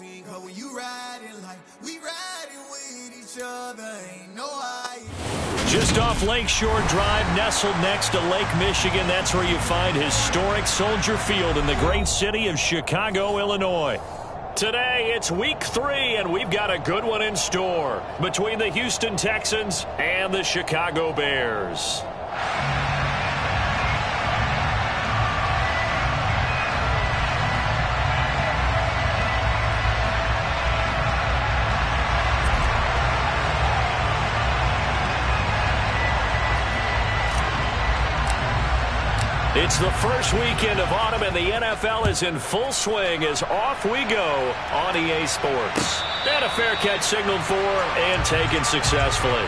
between. Cause when you riding like we riding with each other, ain't no hiding. Just off Lakeshore Drive, nestled next to Lake Michigan. That's where you find historic Soldier Field in the great city of Chicago, Illinois. Today, it's week 3, and we've got a good one in store between the Houston Texans and the Chicago Bears. It's the first weekend of autumn, and the NFL is in full swing as off we go on EA Sports. And a fair catch signaled for and taken successfully.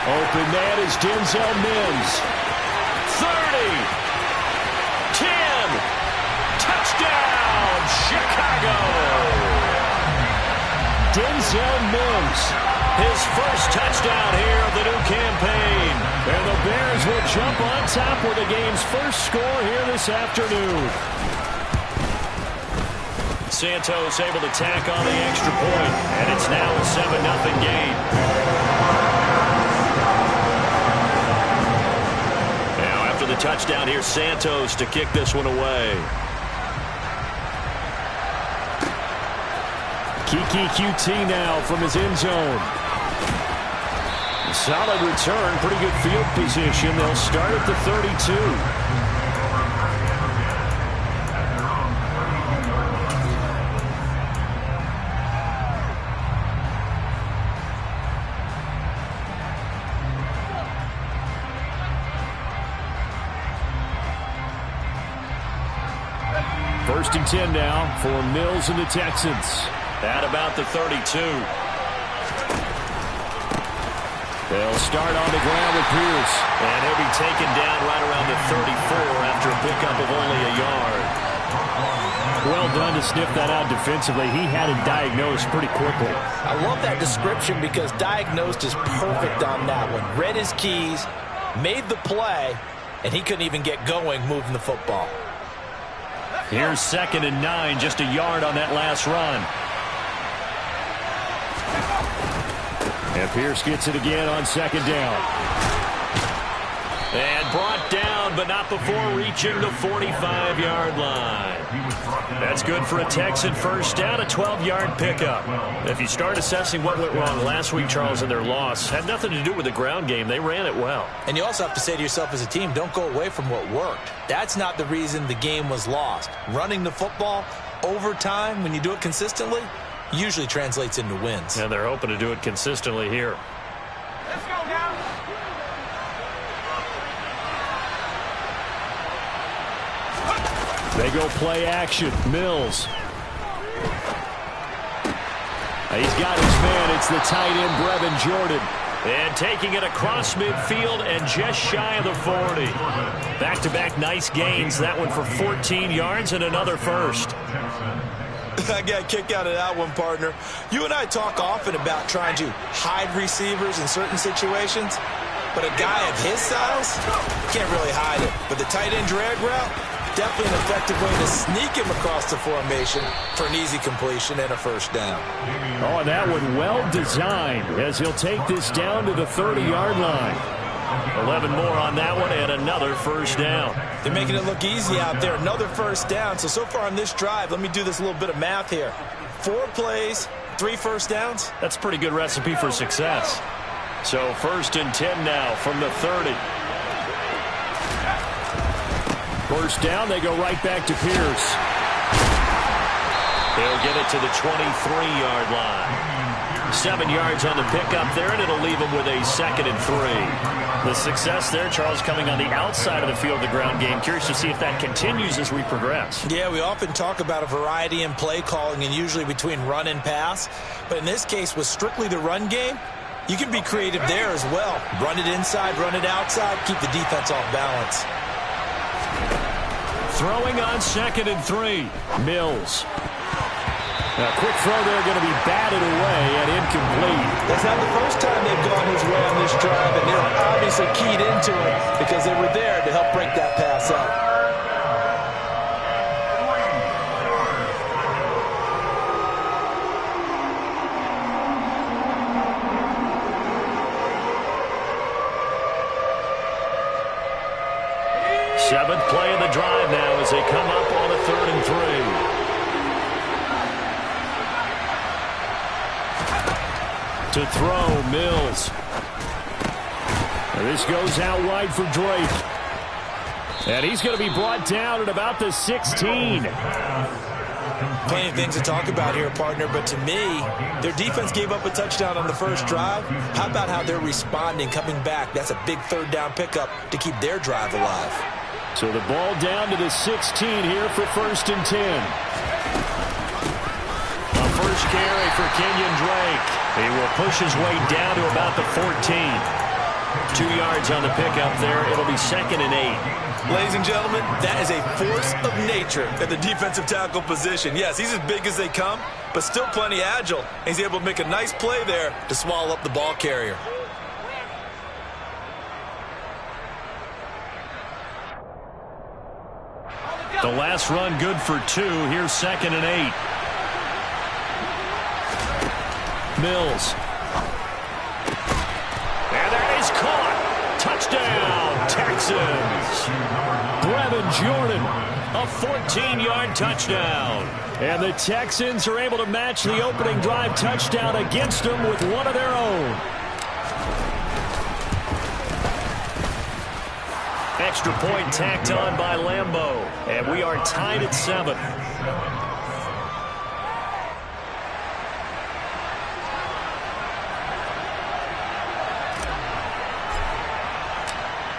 Open man is Denzel Mims. 30. 10. Touchdown, Chicago. Denzel Mims, his first touchdown here of the new campaign. And the Bears will jump on top with the game's first score here this afternoon. Santos able to tack on the extra point, and it's now a 7-0 game. The touchdown here, Santos to kick this one away. Kiki QT now from his end zone. Solid return, pretty good field position. They'll start at the 32. First and 10 now for Mills and the Texans. At about the 32. They'll start on the ground with Pierce. And he'll be taken down right around the 34 after a pickup of only a yard. Well done to sniff that out defensively. He had it diagnosed pretty quickly. I love that description because diagnosed is perfect on that one. Read his keys, made the play, and he couldn't even get going moving the football. Here's 2nd and 9, just a yard on that last run. And Pierce gets it again on 2nd down. And brought down, but not before reaching the 45-yard line. That's good for a Texan first down, a 12-yard pickup. If you start assessing what went wrong last week, Charles, in their loss, had nothing to do with the ground game. They ran it well. And you also have to say to yourself as a team, don't go away from what worked. That's not the reason the game was lost. Running the football over time, when you do it consistently, usually translates into wins. And they're hoping to do it consistently here. Let's go now. They go play action. Mills. He's got his man. It's the tight end, Brevin Jordan. And taking it across midfield and just shy of the 40. Back-to-back nice gains. That one for 14 yards and another first. I got a kick out of that one, partner. You and I talk often about trying to hide receivers in certain situations. But a guy of his size can't really hide it. But the tight end drag route, definitely an effective way to sneak him across the formation for an easy completion and a first down. Oh, and that one well designed as he'll take this down to the 30-yard line. 11 more on that one and another first down. They're making it look easy out there. Another first down. So far on this drive, let me do this little bit of math here. 4 plays, 3 first downs. That's a pretty good recipe for success. So 1st and 10 now from the 30. First down, they go right back to Pierce. He'll get it to the 23-yard line. 7 yards on the pickup there, and it'll leave him with a 2nd and 3. The success there, Charles, coming on the outside of the field, the ground game. Curious to see if that continues as we progress. Yeah, we often talk about a variety in play calling and usually between run and pass. But in this case, with strictly the run game, you can be creative there as well. Run it inside, run it outside, keep the defense off balance. Throwing on 2nd and 3. Mills. A quick throw there, going to be batted away and incomplete. That's not the first time they've gone his way on this drive, and they're obviously keyed into it because they were there to help break that pass up. Seventh play of the drive now as they come up on a 3rd and 3. To throw, Mills. This goes out wide for Drake. And he's going to be brought down at about the 16. Plenty of things to talk about here, partner, but to me, their defense gave up a touchdown on the first drive. How about how they're responding, coming back? That's a big 3rd down pickup to keep their drive alive. So the ball down to the 16 here for 1st and 10. A first carry for Kenyon Drake. He will push his way down to about the 14. 2 yards on the pickup there. It'll be 2nd and 8. Ladies and gentlemen, that is a force of nature at the defensive tackle position. Yes, he's as big as they come, but still plenty agile. He's able to make a nice play there to swallow up the ball carrier. The last run good for 2. Here's 2nd and 8. Mills. And that is caught. Touchdown, Texans. Brevin Jordan, a 14-yard touchdown. And the Texans are able to match the opening drive touchdown against them with one of their own. Extra point tacked on by Lambeau. And we are tied at 7.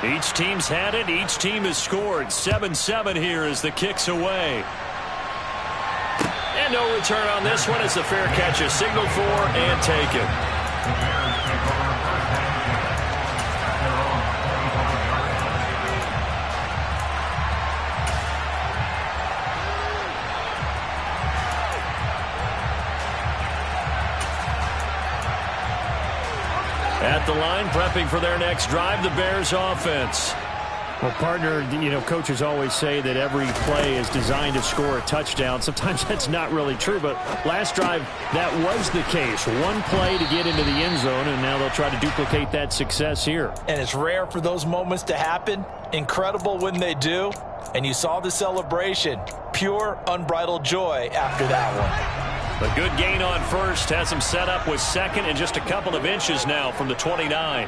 Each team's had it. Each team has scored. 7-7 here as the kick's away. And no return on this one as the fair catch is signaled for and taken. At the line, prepping for their next drive, the Bears offense. Well, partner, you know, coaches always say that every play is designed to score a touchdown. Sometimes that's not really true, but last drive, that was the case. One play to get into the end zone, and now they'll try to duplicate that success here. And it's rare for those moments to happen. Incredible when they do. And you saw the celebration. Pure, unbridled joy after that one. A good gain on first has him set up with 2nd and just a couple of inches now from the 29.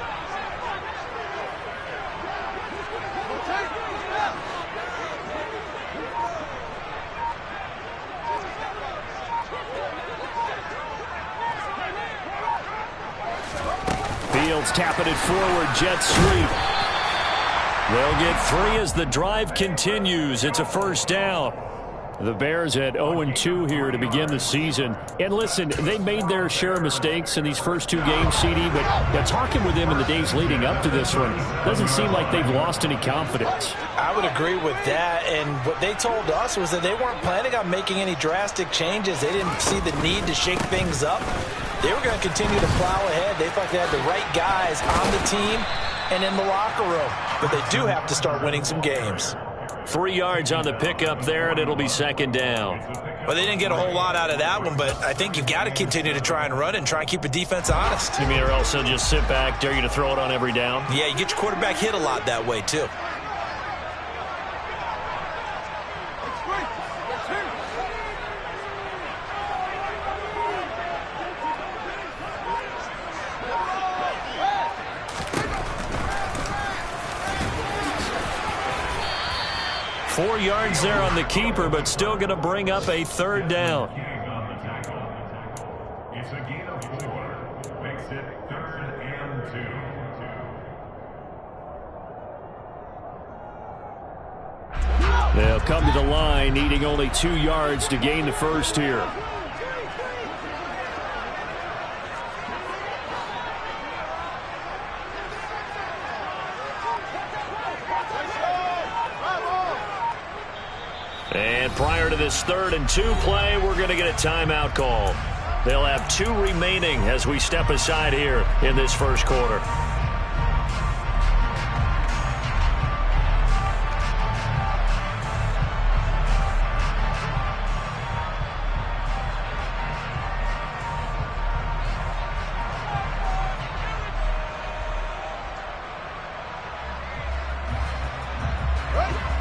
Fields tapping it forward, jet sweep. They'll get 3 as the drive continues. It's a 1st down. The Bears at 0-2 here to begin the season. And listen, they made their share of mistakes in these first 2 games, CD, but talking with them in the days leading up to this one, doesn't seem like they've lost any confidence. I would agree with that, and what they told us was that they weren't planning on making any drastic changes. They didn't see the need to shake things up. They were going to continue to plow ahead. They thought they had the right guys on the team and in the locker room, but they do have to start winning some games. 3 yards on the pickup there, and it'll be 2nd down. Well, they didn't get a whole lot out of that one, but I think you've got to continue to try and run and try and keep the defense honest. You mean, or else they'll just sit back, dare you to throw it on every down? Yeah, you get your quarterback hit a lot that way, too. 4 yards there on the keeper, but still going to bring up a 3rd down. It's a gain of 4. Makes it 3rd and 2. They'll come to the line, needing only 2 yards to gain the first here. And prior to this 3rd and 2 play, we're going to get a timeout call. They'll have 2 remaining as we step aside here in this first quarter.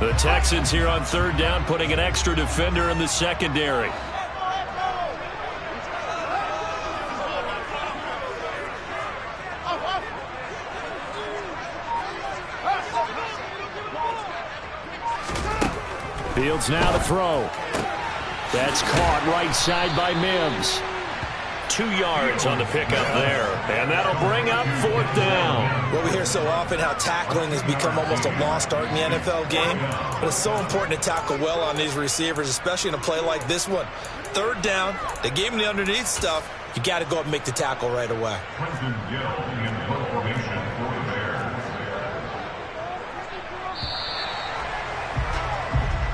The Texans here on 3rd down, putting an extra defender in the secondary. Fields now to throw. That's caught right side by Mims. 2 yards on the pickup there, and that'll bring up 4th down. Well, we hear so often how tackling has become almost a lost art in the NFL game, but it's so important to tackle well on these receivers, especially in a play like this one. 3rd down, they gave him the underneath stuff. You got to go up and make the tackle right away.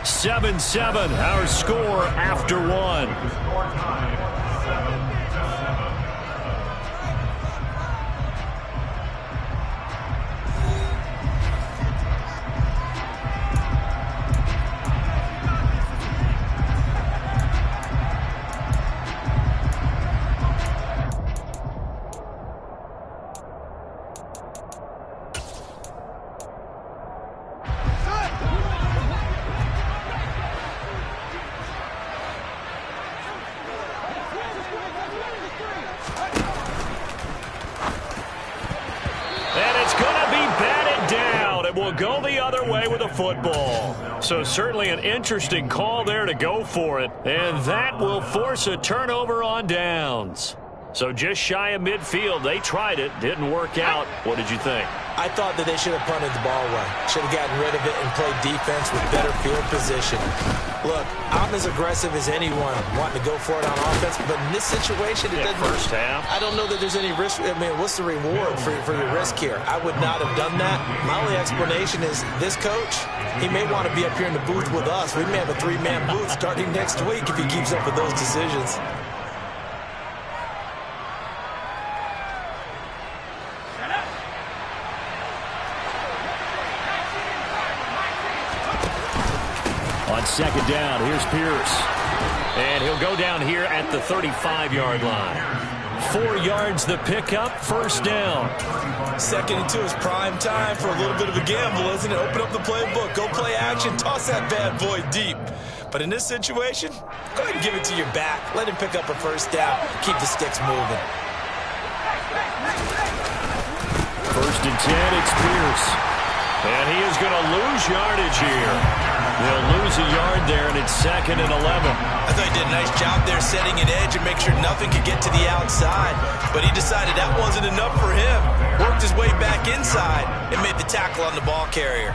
7-7, our score after 1. Will go the other way with a football. So certainly an interesting call there to go for it. And that will force a turnover on downs. So just shy of midfield. They tried it. Didn't work out. What did you think? I thought that they should have punted the ball away. Should have gotten rid of it and played defense with better field position. Look, I'm as aggressive as anyone wanting to go for it on offense, but in this situation, it doesn't. First half. I don't know that there's any risk. I mean, what's the reward for your risk here? I would not have done that. My only explanation is this coach, he may want to be up here in the booth with us. We may have a 3-man booth starting next week if he keeps up with those decisions. On 2nd down, here's Pierce. And he'll go down here at the 35-yard line. 4 yards the pickup, 1st down. 2nd and 2 is prime time for a little bit of a gamble, isn't it? Open up the playbook, go play action, toss that bad boy deep. But in this situation, go ahead and give it to your back. Let him pick up a 1st down. Keep the sticks moving. 1st and 10, it's Pierce. And he is going to lose yardage here. They'll lose a yard there, and it's 2nd and 11. I thought he did a nice job there setting an edge and make sure nothing could get to the outside. But he decided that wasn't enough for him. Worked his way back inside and made the tackle on the ball carrier.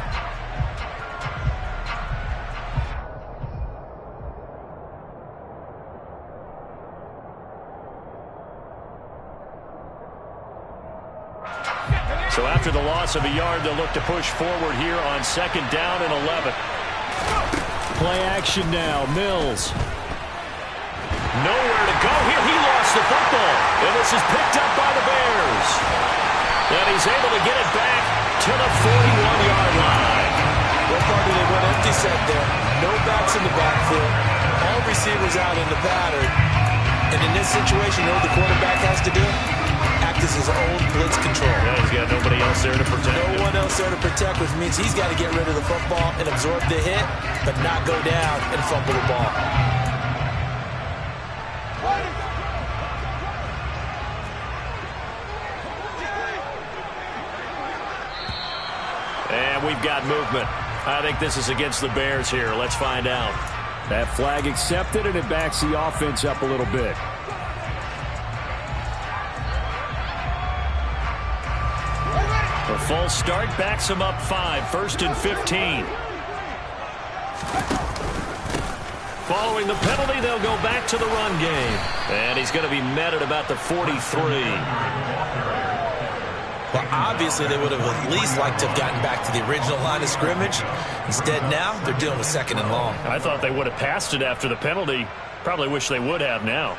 So after the loss of a yard, they'll look to push forward here on 2nd down and 11. Play action now, Mills. Nowhere to go here. He lost the football. And this is picked up by the Bears. And he's able to get it back to the 41-yard line. What part did they went empty set there? No backs in the backfield. All receivers out in the pattern. And in this situation, you know what the quarterback has to do? Act as his own blitz control. Yeah, he's got nobody else there to protect him. No one else there to protect, which means he's got to get rid of the football and absorb the hit, but not go down and fumble the ball. And we've got movement. I think this is against the Bears here. Let's find out. That flag accepted, and it backs the offense up a little bit. false start backs him up 5, 1st and 15. Following the penalty, they'll go back to the run game. And he's going to be met at about the 43. Well, obviously, they would have at least liked to have gotten back to the original line of scrimmage. Instead, now, they're dealing with 2nd and long. I thought they would have passed it after the penalty. Probably wish they would have now.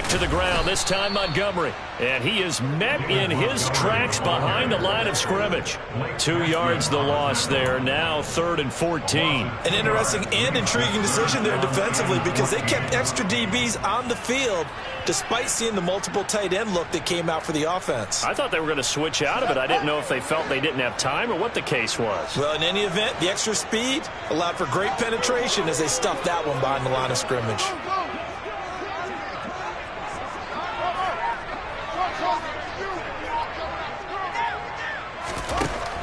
To the ground, this time Montgomery. And he is met in his tracks behind the line of scrimmage. 2 yards the loss there, now 3rd and 14. An interesting and intriguing decision there defensively because they kept extra DBs on the field despite seeing the multiple tight end look that came out for the offense. I thought they were going to switch out of it. I didn't know if they felt they didn't have time or what the case was. Well, in any event, the extra speed allowed for great penetration as they stuffed that one behind the line of scrimmage.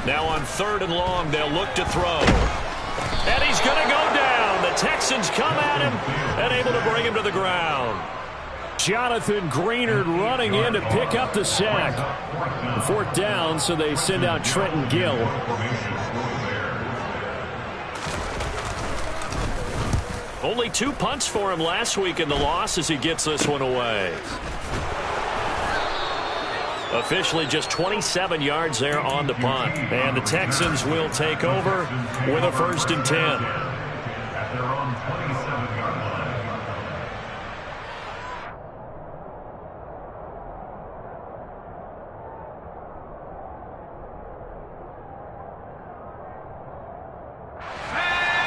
Now on 3rd and long, they'll look to throw. And he's going to go down. The Texans come at him and able to bring him to the ground. Jonathan Greenard running in to pick up the sack. 4th down, so they send out Trenton Gill. Only 2 punts for him last week in the loss as he gets this one away. Officially just 27 yards there on the punt. And the Texans will take over with a 1st and 10. At their own 27-yard line.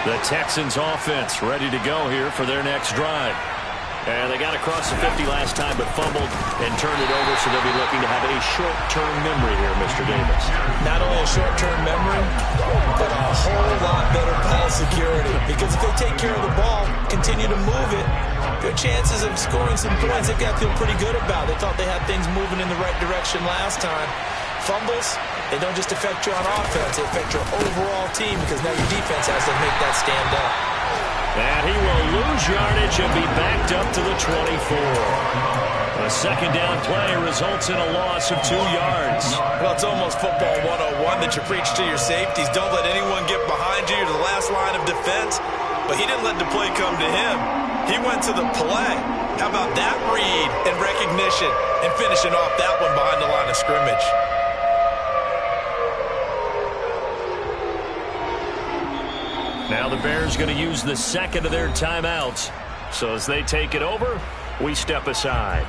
The Texans offense ready to go here for their next drive. And they got across the 50 last time but fumbled and turned it over, so they'll be looking to have a short-term memory here, Mr. Davis. Not only a short-term memory, but a whole lot better ball security. Because if they take care of the ball, continue to move it, their chances of scoring some points, they've got to feel pretty good about. They thought they had things moving in the right direction last time. Fumbles, they don't just affect you on offense, they affect your overall team because now your defense has to make that stand up. And he will lose yardage and be backed up to the 24. A 2nd down play results in a loss of 2 yards. Well, it's almost football 101 that you preach to your safeties. Don't let anyone get behind you. You're the last line of defense. But he didn't let the play come to him. He went to the play. How about that read and recognition and finishing off that one behind the line of scrimmage? Now the Bears going to use the 2nd of their timeouts. So as they take it over, we step aside.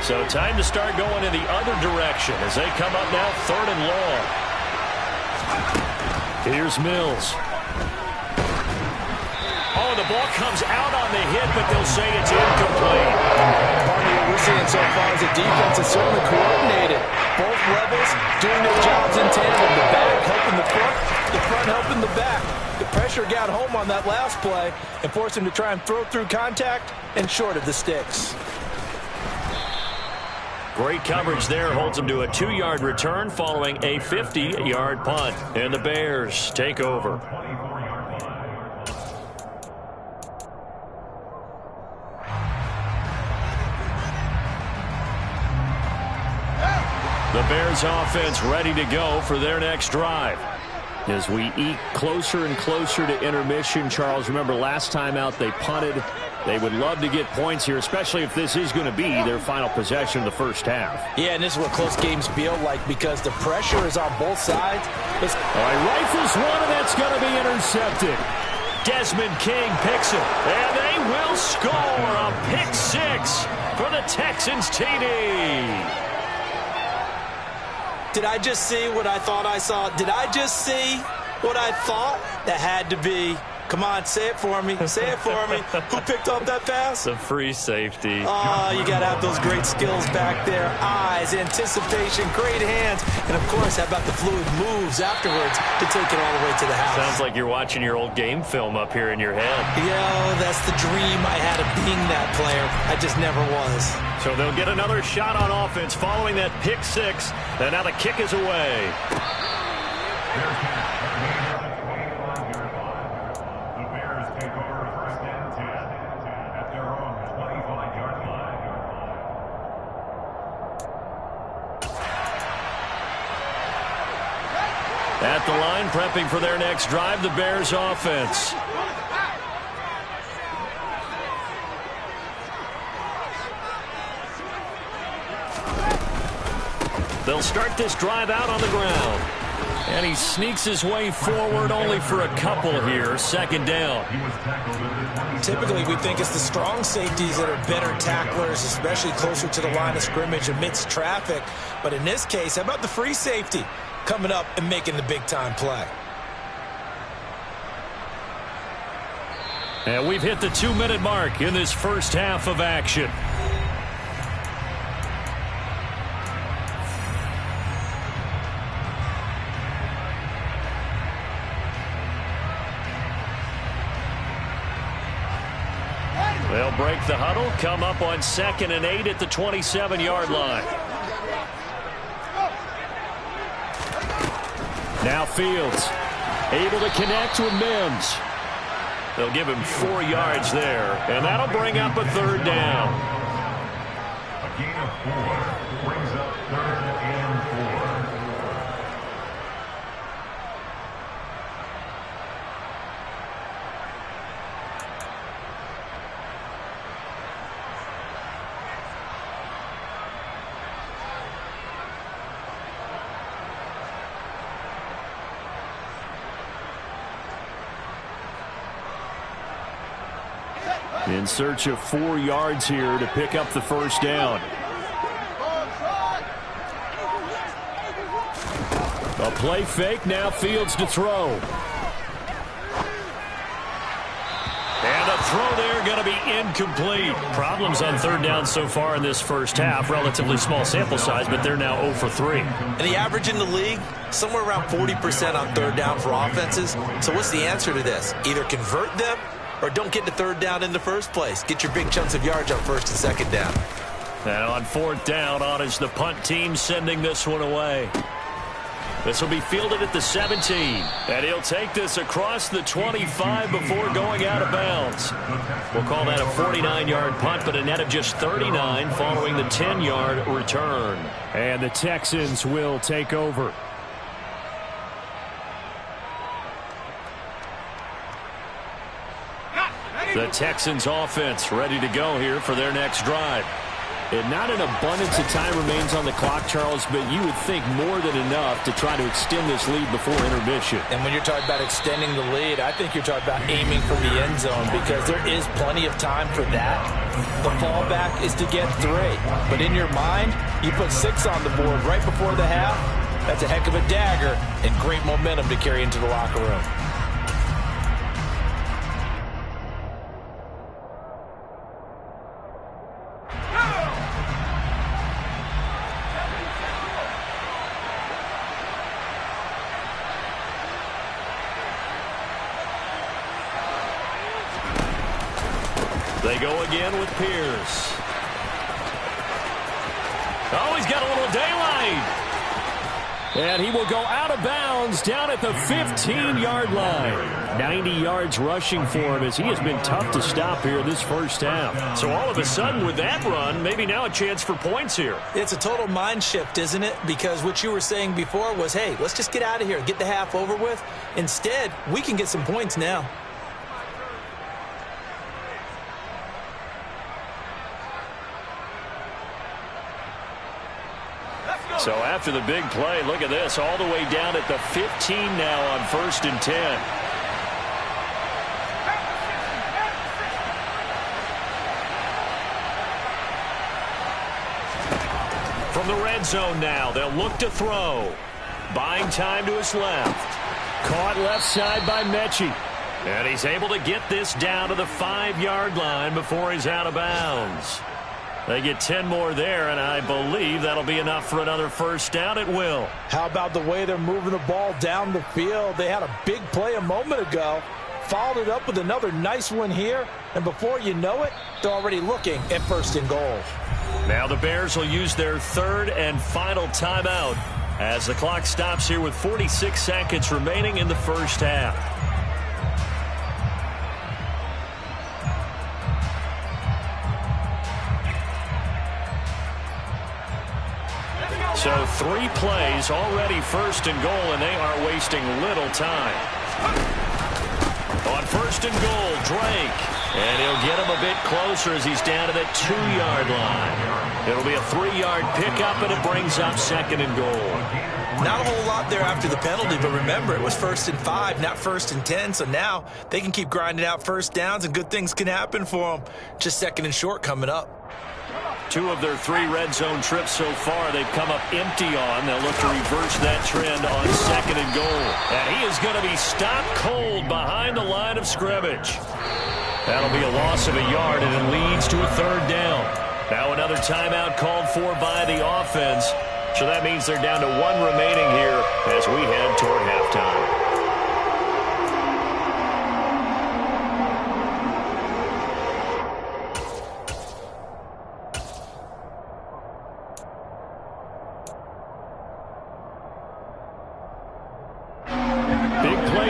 So time to start going in the other direction as they come up now 3rd and long. Here's Mills. Oh, the ball comes out on the hit, but they'll say it's incomplete. Part of what we're seeing so far is the defense is certainly coordinated. Both levels doing their jobs in tandem. The back helping the front helping the back. The pressure got home on that last play and forced him to try and throw through contact and short of the sticks. Great coverage there holds him to a 2-yard return following a 50-yard punt. And the Bears take over. The Bears offense ready to go for their next drive. As we eke closer and closer to intermission, Charles, remember last time out they punted. They would love to get points here, especially if this is going to be their final possession of the first half. Yeah, and this is what close games feel like because the pressure is on both sides. All right, rifles one, and that's going to be intercepted. Desmond King picks it, and they will score a pick 6 for the Texans TD. Did I just see what I thought I saw? Did I just see what I thought? That had to be Come on, say it for me. Say it for me. Who picked up that pass? The free safety. Oh, you got to have those great skills back there. Eyes, anticipation, great hands. And, of course, how about the fluid moves afterwards to take it all the way to the house? Sounds like you're watching your old game film up here in your head. Yeah, that's the dream I had of being that player. I just never was. So they'll get another shot on offense following that pick six. And now the kick is away. At the line, prepping for their next drive, the Bears offense. They'll start this drive out on the ground. And he sneaks his way forward only for a couple here. Second down. Typically, we think it's the strong safeties that are better tacklers, especially closer to the line of scrimmage amidst traffic. But in this case, how about the free safety coming up and making the big-time play? And we've hit the 2-minute mark in this first half of action. They'll break the huddle, come up on 2nd and 8 at the 27-yard line. Now Fields, able to connect with Mims. They'll give him 4 yards there, and that'll bring up a third down. A gain of 4 brings up 3rd and 4. In search of 4 yards here to pick up the first down. A play fake, now Fields to throw. And a throw there going to be incomplete. Problems on third down so far in this first half. Relatively small sample size, but they're now 0 for 3. And the average in the league, somewhere around 40% on third down for offenses. So what's the answer to this? Either convert them or don't get to third down in the first place. Get your big chunks of yards on first and second down. And on fourth down, on is the punt team sending this one away. This will be fielded at the 17. And he'll take this across the 25 before going out of bounds. We'll call that a 49-yard punt, but a net of just 39 following the 10-yard return. And the Texans will take over. The Texans offense ready to go here for their next drive. And not an abundance of time remains on the clock, Charles, but you would think more than enough to try to extend this lead before intermission. And when you're talking about extending the lead, I think you're talking about aiming for the end zone because there is plenty of time for that. The fallback is to get 3. But in your mind, you put 6 on the board right before the half. That's a heck of a dagger and great momentum to carry into the locker room. They go again with Pierce. Oh, he's got a little daylight. And he will go out of bounds down at the 15-yard line. 90 yards rushing for him as he has been tough to stop here this first half. So all of a sudden with that run, maybe now a chance for points here. It's a total mind shift, isn't it? Because what you were saying before was, hey, let's just get out of here, get the half over with. Instead, we can get some points now. So after the big play, look at this, all the way down at the 15 now on 1st and 10. From the red zone now, they'll look to throw. Buying time to his left. Caught left side by Mechie. And he's able to get this down to the 5-yard line before he's out of bounds. They get 10 more there, and I believe that'll be enough for another first down. It will. How about the way they're moving the ball down the field? They had a big play a moment ago, followed it up with another nice one here, and before you know it, they're already looking at 1st and goal. Now the Bears will use their 3rd and final timeout as the clock stops here with 46 seconds remaining in the first half. So 3 plays, already 1st and goal, and they are wasting little time. On 1st and goal, Drake. And he'll get him a bit closer as he's down to the 2-yard line. It'll be a 3-yard pickup, and it brings up 2nd and goal. Not a whole lot there after the penalty, but remember, it was 1st and 5, not 1st and 10. So now they can keep grinding out first downs, and good things can happen for them. Just 2nd and short coming up. 2 of their 3 red zone trips so far, they've come up empty on. They'll look to reverse that trend on 2nd and goal. And he is going to be stopped cold behind the line of scrimmage. That'll be a loss of a yard, and it leads to a 3rd down. Now another timeout called for by the offense. So that means they're down to 1 remaining here as we head toward halftime.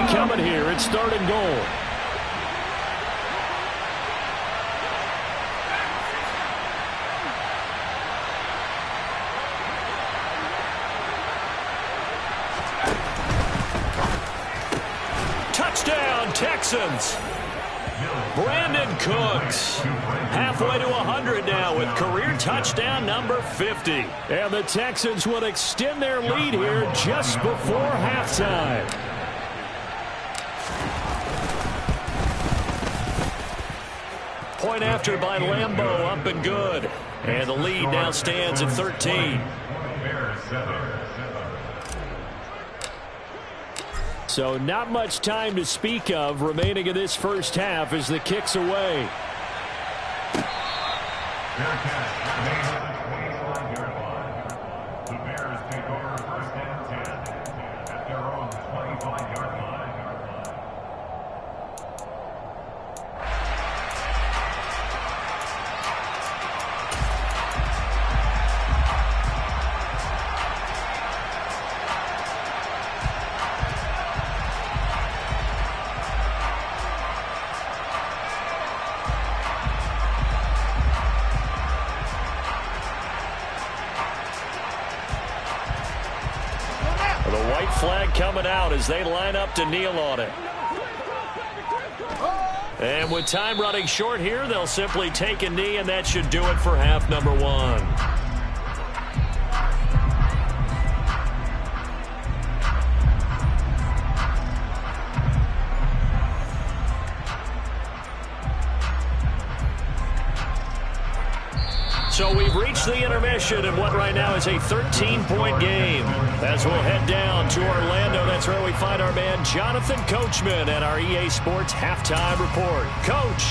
Coming here, it's 3rd and goal. Touchdown, Texans. Brandon Cooks, halfway to 100 now with career touchdown number 50. And the Texans will extend their lead here just before halftime. Point after by Lambeau, up and good. And the lead now stands at 13. So not much time to speak of remaining in this first half as the kick's away. The Bears take over 1st and 10 at their own 25-yard line. Flag coming out as they line up to kneel on it. And with time running short here, they'll simply take a knee, and that should do it for half number 1. So we've reached the intermission in what right now is a 13-point game. As we'll head down to Orlando, that's where we find our man Jonathan Coachman at our EA Sports Halftime Report. Coach.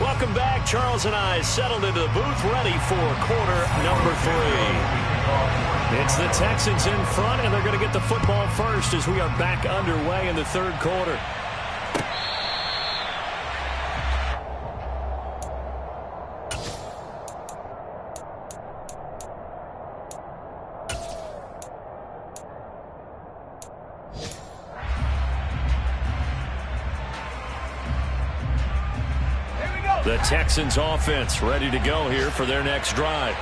Welcome back. Charles and I settled into the booth, ready for quarter number 3. It's the Texans in front, and they're going to get the football first as we are back underway in the 3rd quarter. The Texans offense ready to go here for their next drive.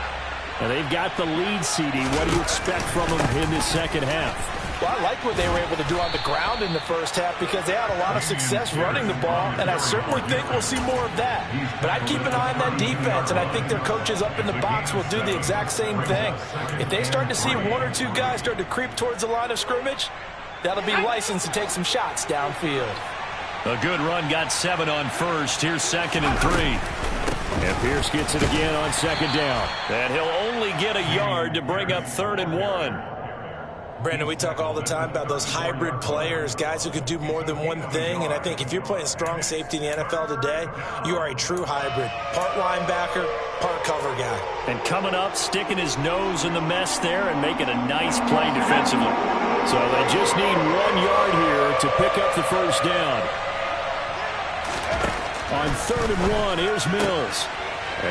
And they've got the lead, CD. What do you expect from them in this second half? Well, I like what they were able to do on the ground in the first half because they had a lot of success running the ball, and I certainly think we'll see more of that. But I'd keep an eye on that defense, and I think their coaches up in the box will do the exact same thing. If they start to see 1 or 2 guys start to creep towards the line of scrimmage, that'll be licensed to take some shots downfield. A good run, got 7 on first. Here's 2nd and 3. And Pierce gets it again on 2nd down. And he'll only get a yard to bring up 3rd and 1. Brandon, we talk all the time about those hybrid players, guys who could do more than one thing, and I think if you're playing strong safety in the NFL today, you are a true hybrid. Part linebacker, part cover guy. And coming up, sticking his nose in the mess there and making a nice play defensively. So they just need 1 yard here to pick up the first down. On 3rd and 1, here's Mills.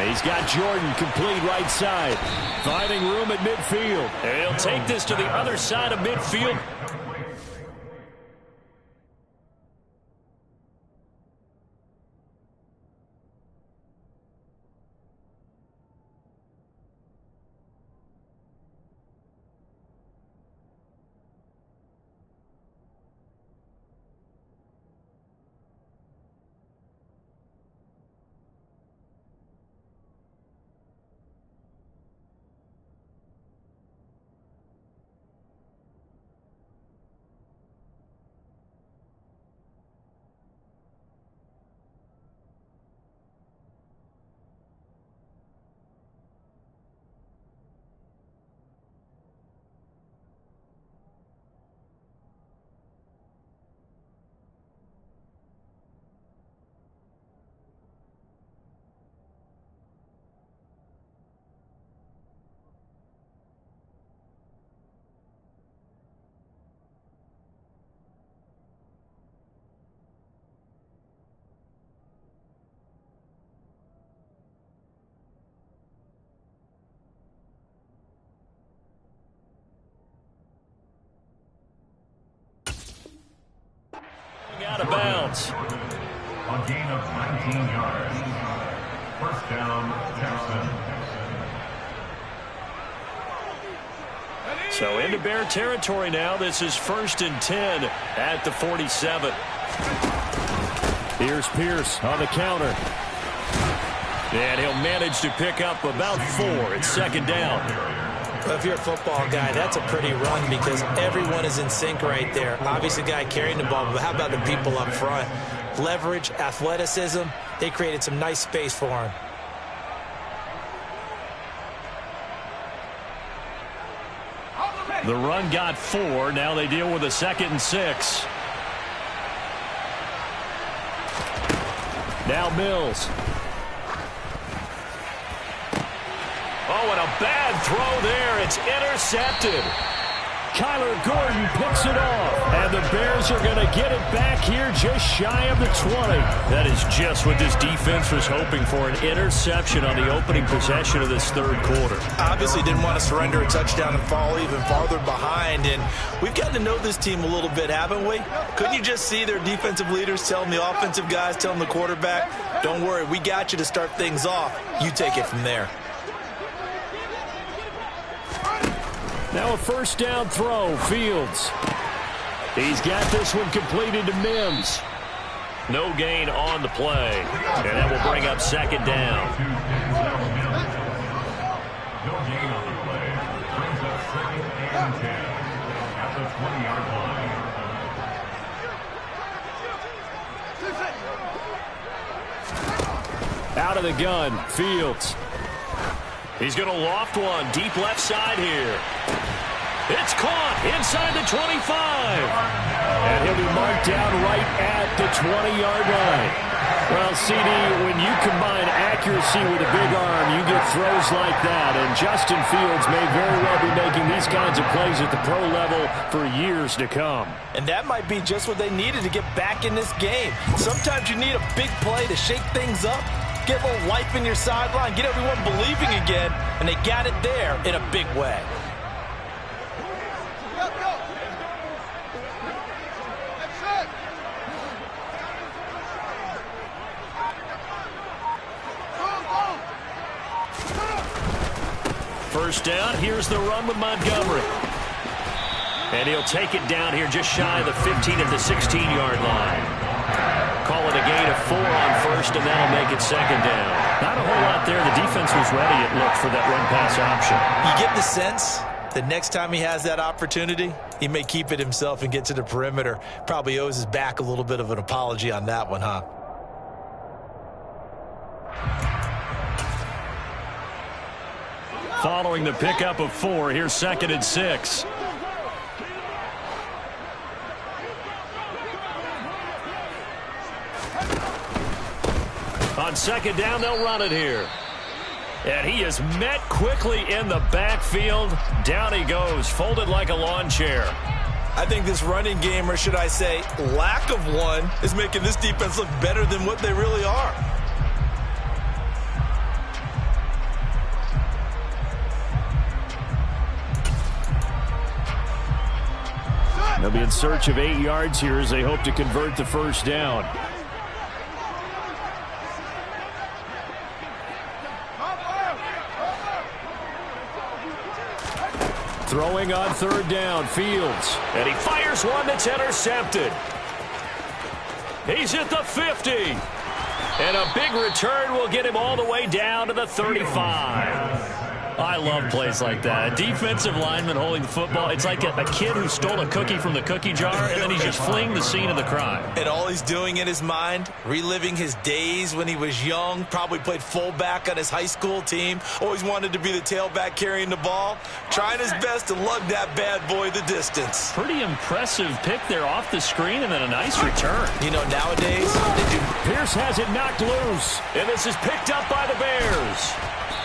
He's got Jordan complete right side. Finding room at midfield. And he'll take this to the other side of midfield. Out of bounds. A gain of 19 yards. First down, Texans. So into Bear territory now. This is 1st and 10 at the 47. Here's Pierce on the counter. And he'll manage to pick up about 4. It's 2nd down. Well, if you're a football guy, that's a pretty run because everyone is in sync right there. Obviously, guy carrying the ball, but how about the people up front? Leverage, athleticism, they created some nice space for him. The run got 4. Now they deal with a 2nd and 6. Now Mills. Oh, and a bad throw there. It's intercepted. Kyler Gordon picks it off. And the Bears are going to get it back here just shy of the 20. That is just what this defense was hoping for, an interception on the opening possession of this 3rd quarter. Obviously didn't want to surrender a touchdown and fall even farther behind. And we've gotten to know this team a little bit, haven't we? Couldn't you just see their defensive leaders telling the offensive guys, telling the quarterback, don't worry, we got you to start things off. You take it from there. Now a 1st down throw, Fields. He's got this one completed to Mims. No gain on the play. And that will bring up 2nd down. No gain on the play. Brings up 2nd and 10 at the 20-yard line. Out of the gun, Fields. He's going to loft one deep left side here. It's caught inside the 25. And he'll be marked down right at the 20-yard line. Well, CD, when you combine accuracy with a big arm, you get throws like that. And Justin Fields may very well be making these kinds of plays at the pro level for years to come. And that might be just what they needed to get back in this game. Sometimes you need a big play to shake things up. Get a little life in your sideline, get everyone believing again, and they got it there in a big way. First down, here's the run with Montgomery. And he'll take it down here just shy of the 15 at the 16-yard line. Call it a gain of 4 on 1st, and that'll make it 2nd down. Not a whole lot there. The defense was ready, it looked, for that run-pass option. You get the sense that next time he has that opportunity, he may keep it himself and get to the perimeter. Probably owes his back a little bit of an apology on that one, huh? Following the pickup of 4, here's 2nd and 6. On second down, they'll run it here. And he is met quickly in the backfield. Down he goes, folded like a lawn chair. I think this running game, or should I say lack of one, is making this defense look better than what they really are. They'll be in search of 8 yards here as they hope to convert the first down. Throwing on third down, Fields. And he fires one that's intercepted. He's at the 50. And a big return will get him all the way down to the 35. I love plays like that. A defensive lineman holding the football. It's like a kid who stole a cookie from the cookie jar, and then he's just fleeing the scene of the crime. And all he's doing in his mind, reliving his days when he was young, probably played fullback on his high school team, always wanted to be the tailback carrying the ball, trying his best to lug that bad boy the distance. Pretty impressive pick there off the screen, and then a nice return. You know, nowadays, Pierce has it knocked loose, and this is picked up by the Bears.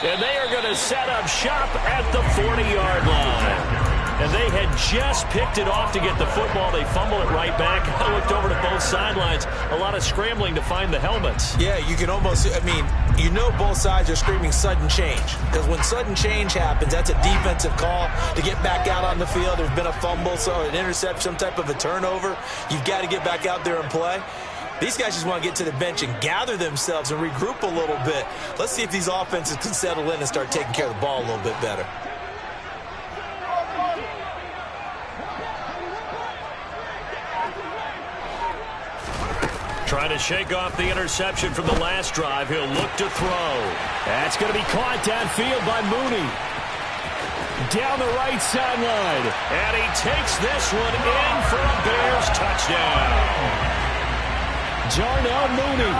And they are going to set up shop at the 40-yard line. And they had just picked it off to get the football. They fumble it right back. I looked over to both sidelines. A lot of scrambling to find the helmets. Yeah, you can almost, you know both sides are screaming sudden change. Because when sudden change happens, that's a defensive call to get back out on the field. There's been a fumble, so an interception, some type of a turnover. You've got to get back out there and play. These guys just want to get to the bench and gather themselves and regroup a little bit. Let's see if these offenses can settle in and start taking care of the ball a little bit better. Trying to shake off the interception from the last drive. He'll look to throw. That's going to be caught downfield by Mooney. Down the right sideline. And he takes this one in for a Bears touchdown. Darnell Mooney,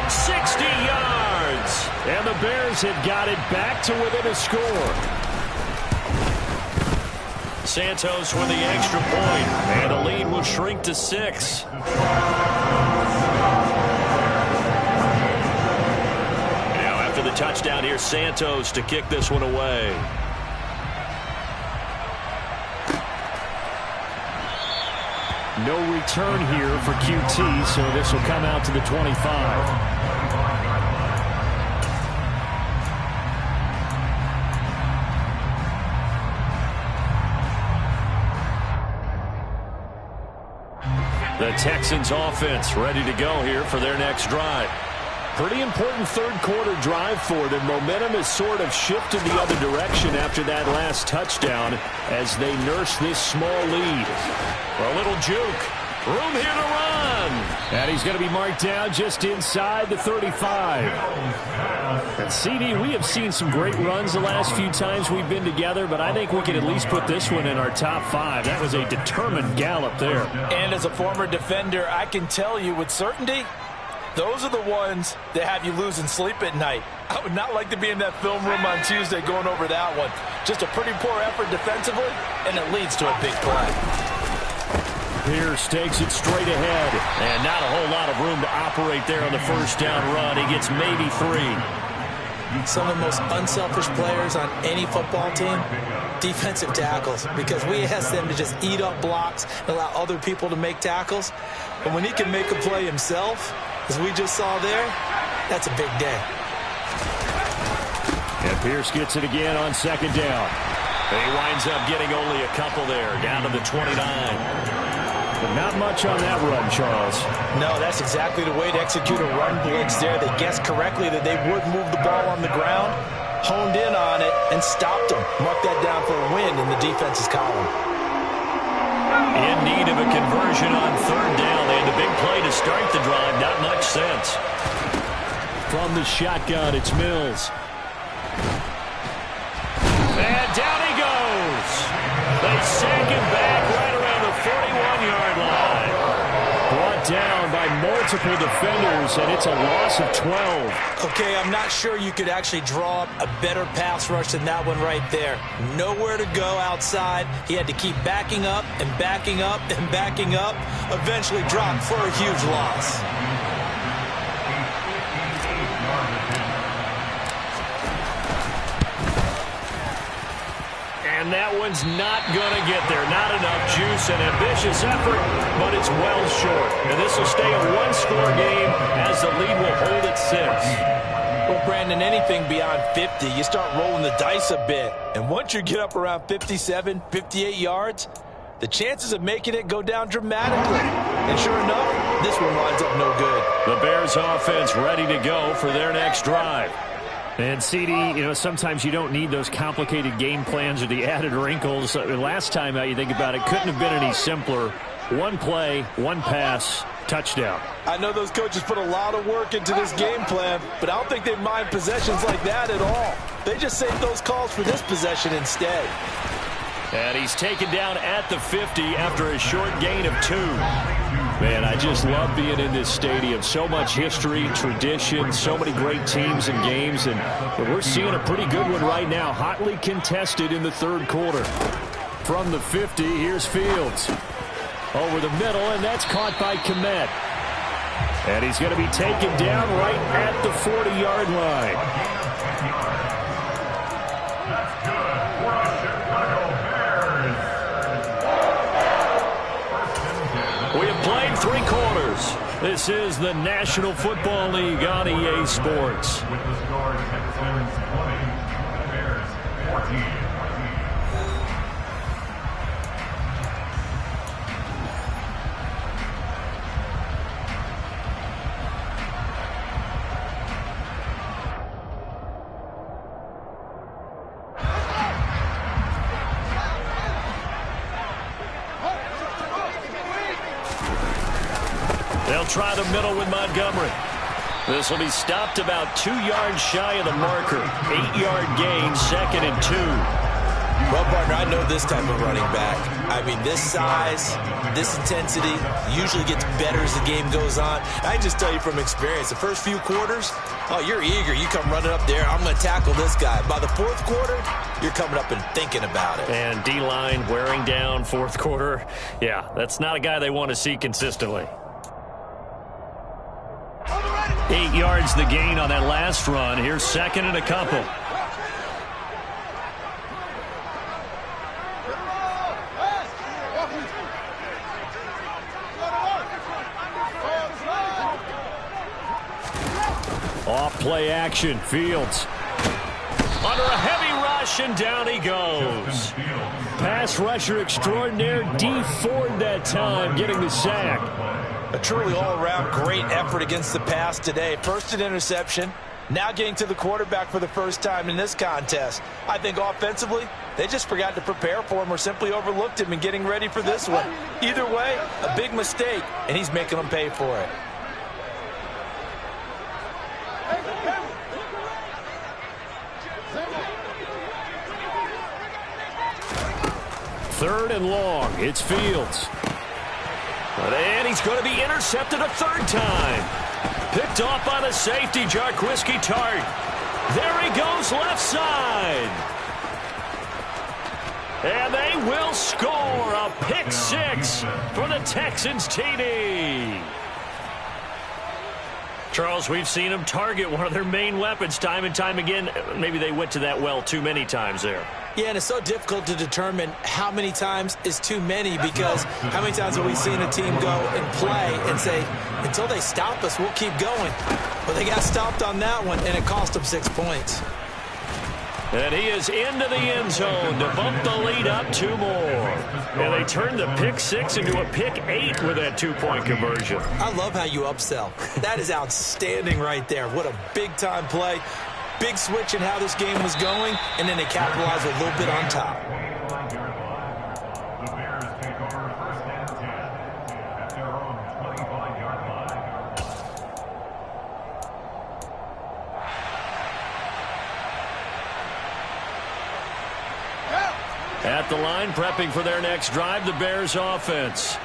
60 yards. And the Bears have got it back to within a score. Santos with the extra point. And the lead will shrink to 6. Now after the touchdown, here's Santos to kick this one away. No return here for QT, so this will come out to the 25. The Texans offense ready to go here for their next drive. Pretty important third quarter drive for them. Momentum has sort of shifted the other direction after that last touchdown as they nurse this small lead. A little juke. Room here to run. And he's going to be marked down just inside the 35. And CD, we have seen some great runs the last few times we've been together, but I think we can at least put this one in our top 5. That was a determined gallop there. And as a former defender, I can tell you with certainty, those are the ones that have you losing sleep at night. I would not like to be in that film room on Tuesday going over that one. Just a pretty poor effort defensively, and it leads to a big play. Pierce takes it straight ahead, and not a whole lot of room to operate there on the first down run. He gets maybe 3. Some of the most unselfish players on any football team, defensive tackles, because we ask them to just eat up blocks and allow other people to make tackles. But when he can make a play himself, as we just saw there, that's a big day. And Pierce gets it again on second down. He winds up getting only a couple there, down to the 29. But not much on that run, Charles. No, that's exactly the way to execute a run blitz there. They guessed correctly that they would move the ball on the ground, honed in on it, and stopped them. Mark that down for a win in the defense's column. In need of a conversion on third down. They had the big play to start the drive. Not much sense. From the shotgun, it's Mills. And down he goes. They sack him back right around the 41-yard line. Brought down by multiple defenders, and it's a loss of 12. Okay, I'm not sure you could actually draw up a better pass rush than that one right there. Nowhere to go outside. He had to keep backing up and backing up and backing up. Eventually dropped for a huge loss. And that one's not going to get there. Not enough juice. An ambitious effort, but it's well short. And this will stay a one-score game as the lead will hold at 6. Well, Brandon, anything beyond 50, you start rolling the dice a bit. And once you get up around 57, 58 yards, the chances of making it go down dramatically. And sure enough, this one winds up no good. The Bears offense ready to go for their next drive. And, CD, sometimes you don't need those complicated game plans or the added wrinkles. Last time out, you think about it, couldn't have been any simpler. One play, one pass, touchdown. I know those coaches put a lot of work into this game plan, but I don't think they mind possessions like that at all. They just save those calls for this possession instead. And he's taken down at the 50 after a short gain of 2. Man, I just love being in this stadium. So much history, tradition, so many great teams and games, and we're seeing a pretty good one right now, hotly contested in the third quarter. From the 50, here's Fields. Over the middle, and that's caught by Kmet. And he's going to be taken down right at the 40-yard line. That's good for the Chicago Bears. We have played 3 quarters. This is the National Football League on EA Sports. With the score, Texans 20, Bears 14. They'll try the middle with Montgomery. This will be stopped about 2 yards shy of the marker. 8-yard gain, 2nd and 2. Well, partner, I know this type of running back. I mean, this size, this intensity usually gets better as the game goes on. I can just tell you from experience, the first few quarters, you're eager. You come running up there, I'm going to tackle this guy. By the 4th quarter, you're coming up and thinking about it. And D-line wearing down 4th quarter. Yeah, that's not a guy they want to see consistently. 8 yards the gain on that last run. Here's 2nd and a couple. Off play action. Fields under a heavy rush, and down he goes. Pass rusher extraordinaire, D Ford that time, getting the sack. A truly all-around great effort against the pass today. First an interception, now getting to the quarterback for the first time in this contest. I think offensively, they just forgot to prepare for him or simply overlooked him in getting ready for this one. Either way, a big mistake, and he's making them pay for it. Third and long. It's Fields. And he's going to be intercepted a 3rd time. Picked off by the safety, Jarquiski Tart. There he goes, left side. And they will score a pick 6 for the Texans TD. Charles, we've seen them target one of their main weapons time and time again. Maybe they went to that well too many times there. Yeah, and it's so difficult to determine how many times is too many, because how many times have we seen a team go and play and say, until they stop us, we'll keep going. But they got stopped on that one, and it cost them 6 points. And he is into the end zone to bump the lead up 2 more. And they turned the pick 6 into a pick 8 with that 2-point conversion. I love how you upsell. That is outstanding right there. What a big-time play. Big switch in how this game was going, and then they capitalized a little bit on top. The Bears take over 1st and 10 at their own 25-yard line. At the line, prepping for their next drive, the Bears offense.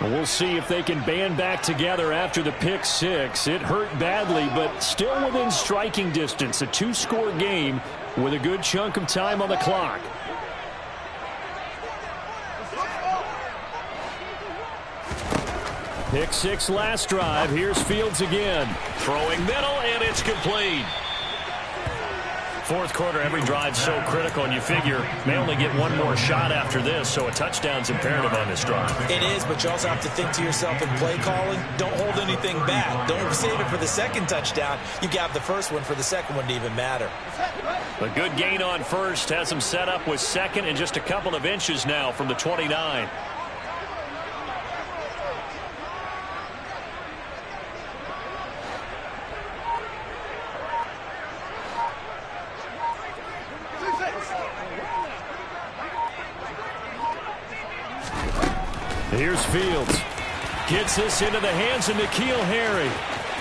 We'll see if they can band back together after the pick 6. It hurt badly, but still within striking distance. A 2-score game with a good chunk of time on the clock. Pick 6 last drive. Here's Fields again. Throwing middle, and it's complete. fourth quarter, every drive's so critical, and you figure may only get one more shot after this, so a touchdown's imperative on this drive. It is, but you also have to think to yourself in play calling, don't hold anything back. Don't save it for the second touchdown. You got the first one for the second one to even matter. A good gain on first has him set up with second and just a couple of inches now from the 29. Here's Fields. Gets this into the hands of N'Keal Harry.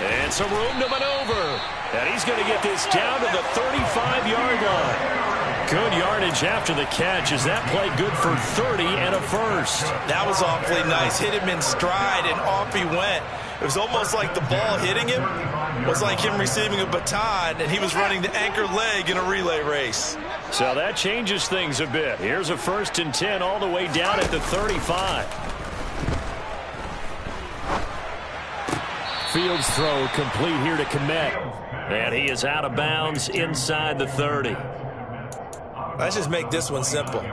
And some room to maneuver. And he's going to get this down to the 35-yard line. Good yardage after the catch. Is that play good for 30 and a first? That was awfully nice. Hit him in stride, and off he went. It was almost like the ball hitting him was like him receiving a baton, and he was running the anchor leg in a relay race. So that changes things a bit. Here's a 1st and 10 all the way down at the 35. Fields throw complete here to Kmet. And he is out of bounds inside the 30. Let's just make this one simple.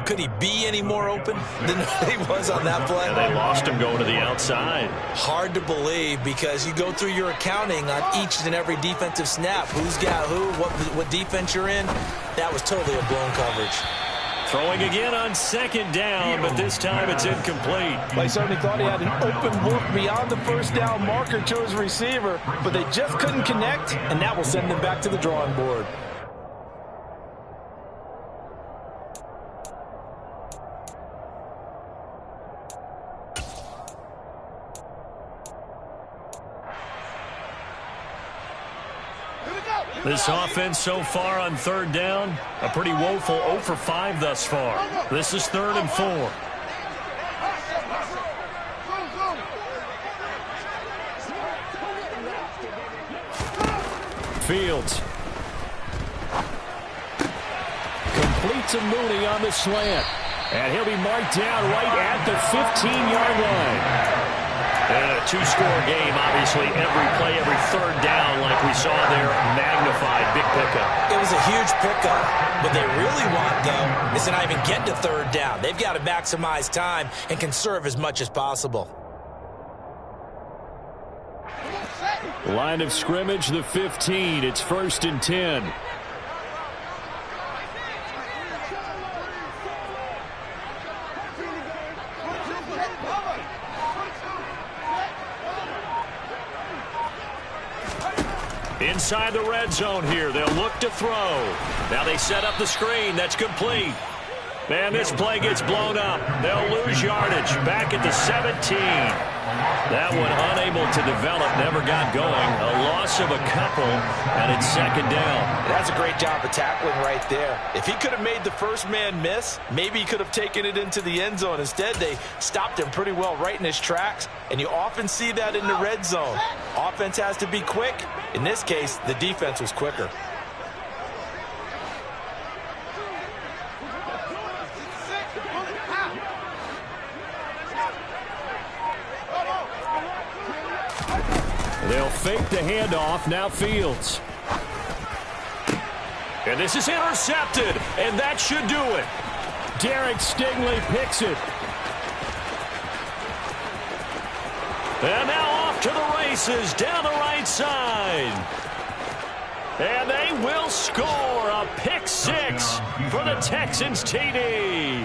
Could he be any more open than he was on that play? And they lost him going to the outside. Hard to believe because you go through your accounting on each and every defensive snap. Who's got who, what defense you're in. That was totally a blown coverage. Throwing again on 2nd down, but this time it's incomplete. They certainly thought he had an open look beyond the first down marker to his receiver, but they just couldn't connect, and that will send them back to the drawing board. This offense so far on 3rd down, a pretty woeful 0 for 5 thus far. This is 3rd and 4. Fields. Completes a Mooney on the slant. And he'll be marked down right at the 15-yard line. And a 2-score game, obviously, every play, every 3rd down, like we saw there, magnified, big pickup. It was a huge pickup. What they really want, though, is to not even get to 3rd down. They've got to maximize time and conserve as much as possible. Line of scrimmage, the 15. It's 1st and 10. Inside the red zone here. They'll look to throw. Now they set up the screen. That's complete. And this play gets blown up. They'll lose yardage. Back at the 17. That one unable to develop. Never got going. A loss of a couple. And it's 2nd down. That's a great job of tackling right there. If he could have made the first man miss, maybe he could have taken it into the end zone. Instead, they stopped him pretty well right in his tracks. And you often see that in the red zone. Offense has to be quick. In this case, the defense was quicker. They'll fake the handoff. Now Fields. And this is intercepted. And that should do it. Derek Stingley picks it. And now off to the races down the right side. And they will score a pick 6 for the Texans TD.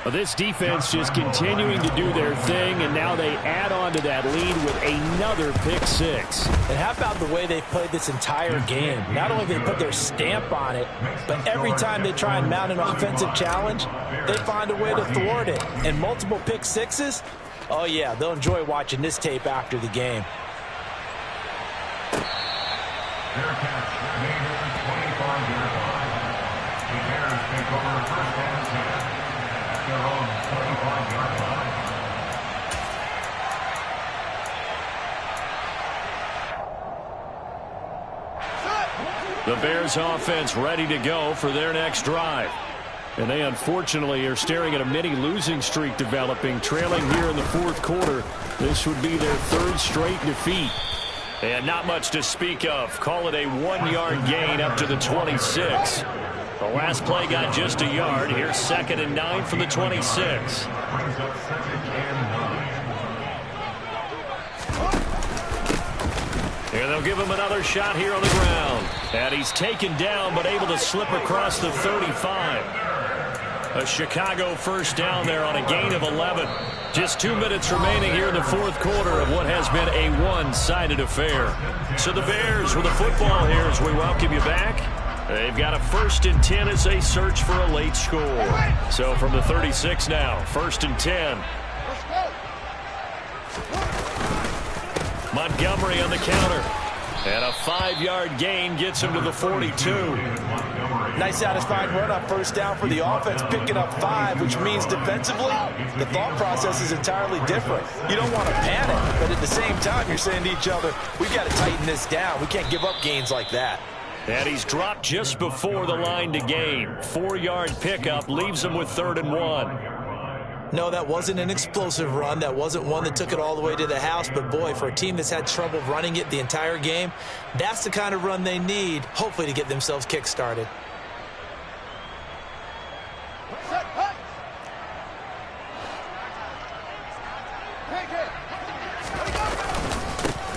Well, this defense just continuing to do their thing, and now they add on to that lead with another pick 6. And how about the way they played this entire game? Not only did they put their stamp on it, but every time they try and mount an offensive challenge, they find a way to thwart it. And multiple pick 6s, oh yeah, they'll enjoy watching this tape after the game. Their catch made at the 25-yard line. The Bears take over 1st and 10 at their own 25-yard line. The Bears offense ready to go for their next drive. And they unfortunately are staring at a mini losing streak developing, trailing here in the 4th quarter. This would be their 3rd straight defeat. And not much to speak of. Call it a 1-yard gain up to the 26. The last play got just a yard. Here's 2nd and 9 from the 26. Brings up 2nd and 9. Here they'll give him another shot here on the ground. And he's taken down but able to slip across the 35. A Chicago first down there on a gain of 11. Just 2 minutes remaining here in the fourth quarter of what has been a one-sided affair. So the Bears with the football here as we welcome you back. They've got a 1st and 10 as they search for a late score. So from the 36 now, 1st and 10. Montgomery on the counter. And a 5-yard gain gets him to the 42. Nice satisfying run on first down for the offense, picking up 5, which means defensively, the thought process is entirely different. You don't want to panic, but at the same time, you're saying to each other, we've got to tighten this down. We can't give up gains like that. And he's dropped just before the line to gain. 4-yard pickup leaves him with 3rd and 1. No, that wasn't an explosive run. That wasn't one that took it all the way to the house. But, boy, for a team that's had trouble running it the entire game, that's the kind of run they need, hopefully, to get themselves kick-started.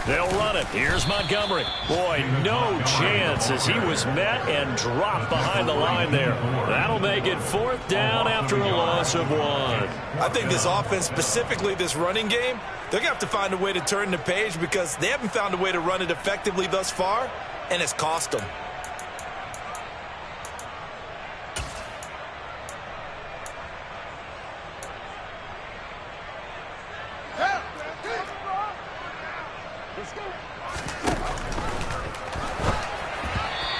They'll run it. Here's Montgomery. Boy, no chance as he was met and dropped behind the line there. That'll make it 4th down after a loss of 1. I think this offense, specifically this running game, they're going to have to find a way to turn the page because they haven't found a way to run it effectively thus far, and it's cost them.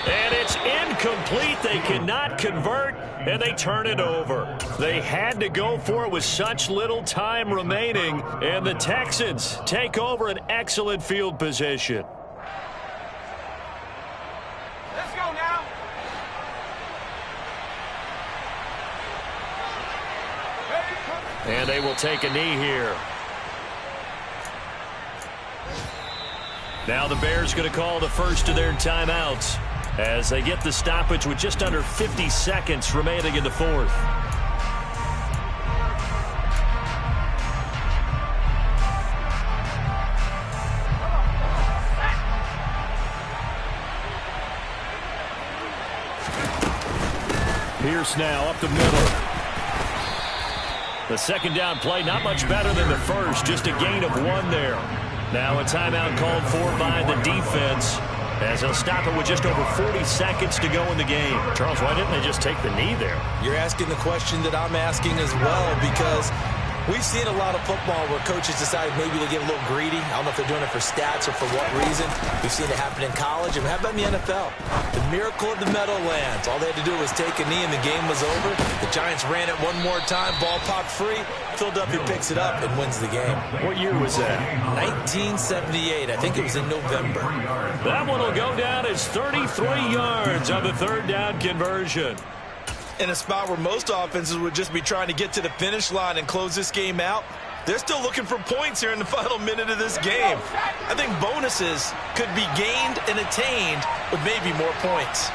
And it's incomplete. They cannot convert, and they turn it over. They had to go for it with such little time remaining, and the Texans take over an excellent field position. Let's go now. And they will take a knee here. Now the Bears going to call the first of their timeouts as they get the stoppage with just under 50 seconds remaining in the fourth. Pierce now up the middle. The second down play, not much better than the first, just a gain of 1 there. Now a timeout called for by the defense as they'll stop it with just over 40 seconds to go in the game. Charles, why didn't they just take the knee there? You're asking the question that I'm asking as well, because we've seen a lot of football where coaches decide maybe to get a little greedy. I don't know if they're doing it for stats or for what reason. We've seen it happen in college, and how about in the NFL? The miracle of the Meadowlands. All they had to do was take a knee, and the game was over. The Giants ran it one more time. Ball popped free. Philadelphia picks it up and wins the game. What year was that? 1978. I think it was in November. That one will go down as 33 yards on the third down conversion. In a spot where most offenses would just be trying to get to the finish line and close this game out, they're still looking for points here in the final minute of this game. I think bonuses could be gained and attained with maybe more points.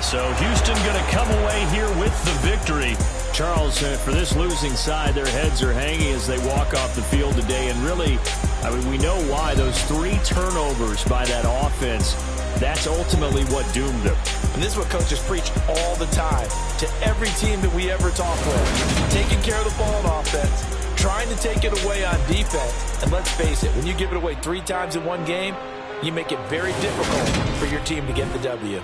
So Houston going to come away here with the victory. Charles, for this losing side, their heads are hanging as they walk off the field today. And really, I mean, we know why. Those 3 turnovers by that offense, that's ultimately what doomed them. And this is what coaches preach all the time to every team that we ever talk with. Taking care of the ball on offense, trying to take it away on defense. And let's face it, when you give it away 3 times in one game, you make it very difficult for your team to get the W.